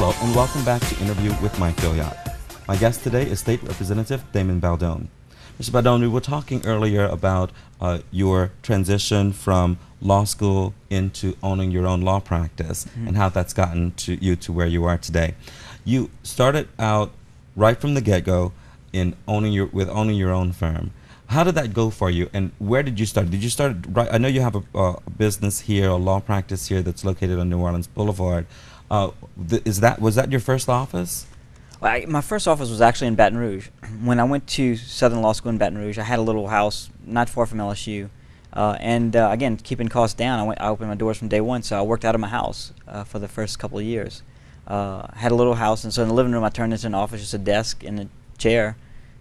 Hello, and welcome back to Interview with Mike Billiot. My guest today is State Representative Damon Baldone. Mr. Baldone, we were talking earlier about your transition from law school into owning your own law practice and how that's gotten to you to where you are today. You started out right from the get-go in owning your own firm. How did that go for you, and where did you start? Did you start right? I know you have a business here, a law practice here that's located on New Orleans Boulevard. Was that your first office? Well, my first office was actually in Baton Rouge. When I went to Southern Law School in Baton Rouge, I had a little house not far from LSU. Again, keeping costs down, I opened my doors from day one, so I worked out of my house for the first couple of years. Had a little house, and so in the living room I turned into an office, just a desk and a chair,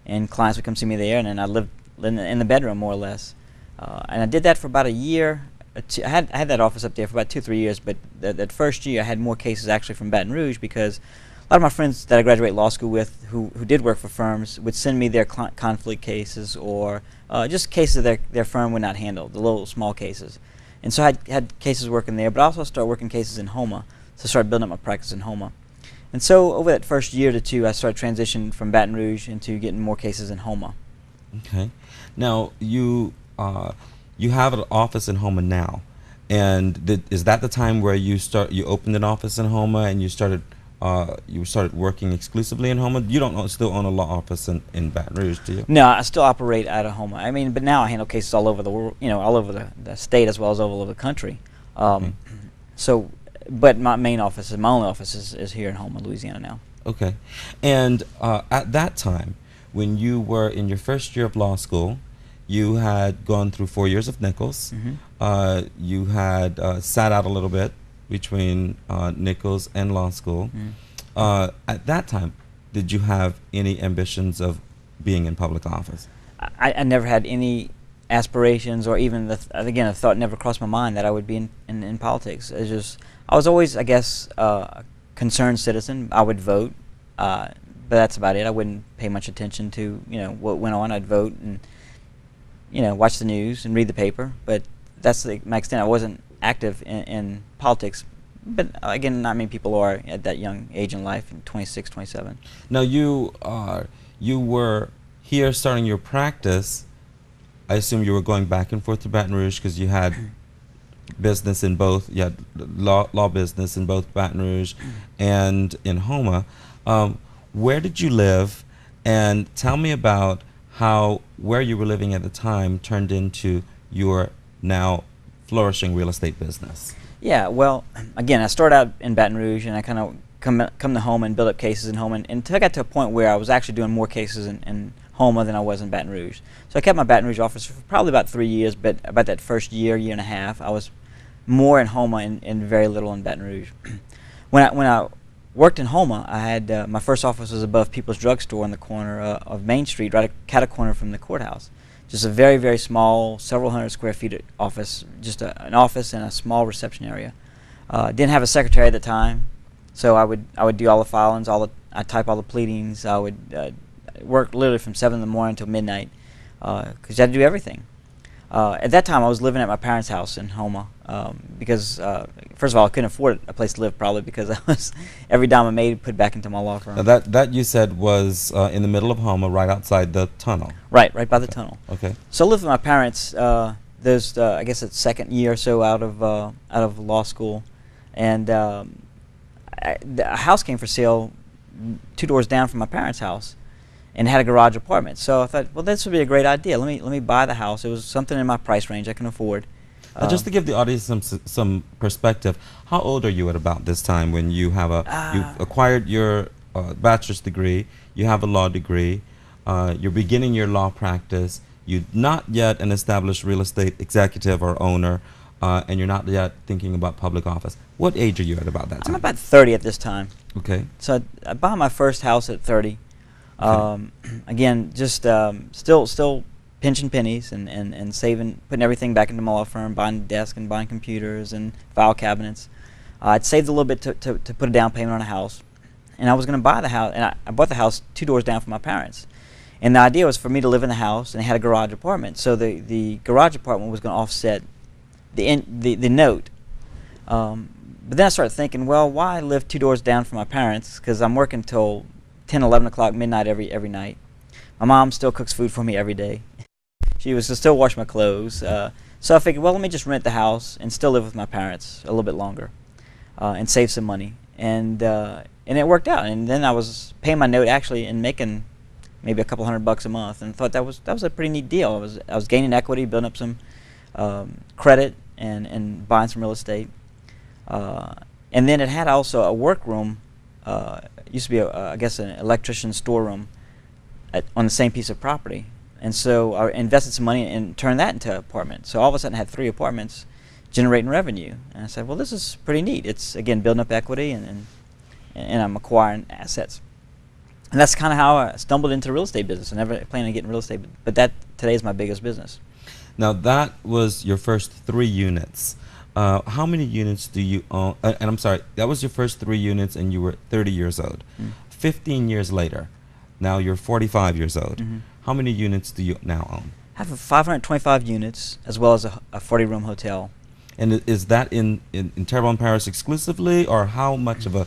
and clients would come see me there, and then I lived in the bedroom more or less. And I did that for about a year. I had that office up there for about 2-3 years, but that first year I had more cases actually from Baton Rouge because a lot of my friends that I graduated law school with who did work for firms would send me their conflict cases or just cases that their firm would not handle, the little small cases. And so I had cases working there, but I also started working cases in Houma, so I started building up my practice in Houma. And so over that first year to two, I started transitioning from Baton Rouge into getting more cases in Houma. Okay. Now, you have an office in Houma now, and is that the time where you opened an office in Houma and you started working exclusively in Houma? You don't still own a law office in Baton Rouge, do you? No, I still operate out of Houma. I mean, but now I handle cases all over the world, all over the state as well as all over the country. But my main office, my only office is here in Houma, Louisiana now. Okay. And at that time, when you were in your first year of law school, you had gone through 4 years of Nichols. You had sat out a little bit between Nichols and law school. At that time, did you have any ambitions of being in public office? I never had any aspirations, or even again, a thought never crossed my mind that I would be in politics. It's just I was always, I guess, a concerned citizen. I would vote, but that's about it. I wouldn't pay much attention to what went on. I'd vote and watch the news and read the paper, but that's my extent. I wasn't active in politics, but again, not many people are at that young age in life, 26, 27. Now, you were here starting your practice. I assume you were going back and forth to Baton Rouge because you had business in both. You had law business in both Baton Rouge and in Houma. Where did you live? And tell me about how where you were living at the time turned into your now flourishing real estate business. Yeah, well, again, I started out in Baton Rouge, and I kind of come to Houma and build up cases in Houma, until I got to a point where I was actually doing more cases in Houma than I was in Baton Rouge. So I kept my Baton Rouge office for probably about 3 years, but about that first year and a half, I was more in Houma and very little in Baton Rouge. When I worked in Houma, I had my first office was above People's Drug Store on the corner of Main Street, right at a corner from the courthouse. Just a very, very small, several hundred square feet office, just an office and a small reception area. Didn't have a secretary at the time, so I would do all the filings, I'd type all the pleadings. I would work literally from 7 in the morning until midnight because you had to do everything. At that time, I was living at my parents' house in Houma because, first of all, I couldn't afford a place to live probably because I was every dime I made put back into my law firm. Now that you said was in the middle of Houma, right outside the tunnel. Right by the tunnel. Okay. So I lived with my parents. There's I guess it's second year or so out of law school, and a house came for sale 2 doors down from my parents' house, and had a garage apartment. So I thought, well, this would be a great idea. Let me buy the house. It was something in my price range I can afford. Just to give the audience some perspective, how old are you at about this time when you have you've acquired your bachelor's degree, you have a law degree, you're beginning your law practice, you're not yet an established real estate executive or owner, and you're not yet thinking about public office. What age are you at about that time? I'm about 30 at this time. Okay. So I bought my first house at 30. Again, just still pinching pennies and saving, putting everything back into my law firm, buying a desk and buying computers and file cabinets. I'd saved a little bit to put a down payment on a house, and I was going to buy the house, and I bought the house 2 doors down from my parents. And the idea was for me to live in the house, and it had a garage apartment. So the garage apartment was going to offset the note. But then I started thinking, well, why live 2 doors down from my parents? Because I'm working till 10, 11 o'clock, midnight every night. My mom still cooks food for me every day. She was to still wash my clothes. So I figured, well, let me just rent the house and still live with my parents a little bit longer, and save some money. And it worked out. And then I was paying my note actually and making maybe a couple $100 a month, and thought that was a pretty neat deal. I was gaining equity, building up some credit, and buying some real estate. And then it had also a workroom. Used to be I guess an electrician's storeroom on the same piece of property. And so I invested some money and turned that into an apartment. So all of a sudden I had 3 apartments generating revenue. And I said, well, this is pretty neat. It's, again, building up equity, and I'm acquiring assets. And that's kind of how I stumbled into the real estate business. I never planned on getting real estate, but that today is my biggest business. Now, that was your first 3 units. How many units do you own? And I'm sorry, that was your first 3 units and you were 30 years old. 15 years later, now you're 45 years old. How many units do you now own? I have 525 units, as well as a 40-room hotel. And is that in Terrebonne Parish exclusively, or how much of a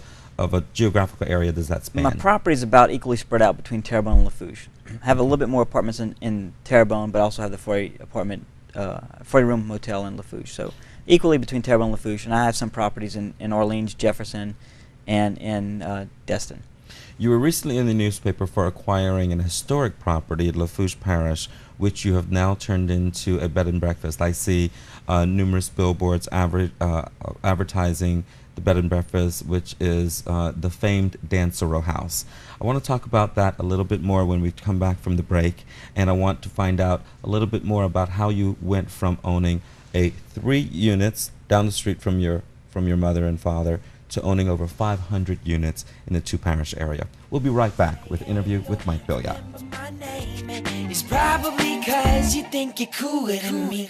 geographical area does that span? My property is about equally spread out between Terrebonne and Lafourche. I have a little bit more apartments in Terrebonne, but also have the 40-room motel in Lafourche. So equally between Terrebonne and Lafourche, and I have some properties in Orleans, Jefferson, and in Destin. You were recently in the newspaper for acquiring an historic property at Lafourche Parish, which you have now turned into a bed and breakfast. I see numerous billboards advertising the bed and breakfast, which is the famed Dancer Row House. I want to talk about that a little bit more when we come back from the break, and I want to find out a little bit more about how you went from owning 3 units down the street from your mother and father to owning over 500 units in the 2-parish area. We'll be right back with an interview with Mike Billiot. It's probably 'cause you think you're cooler than me.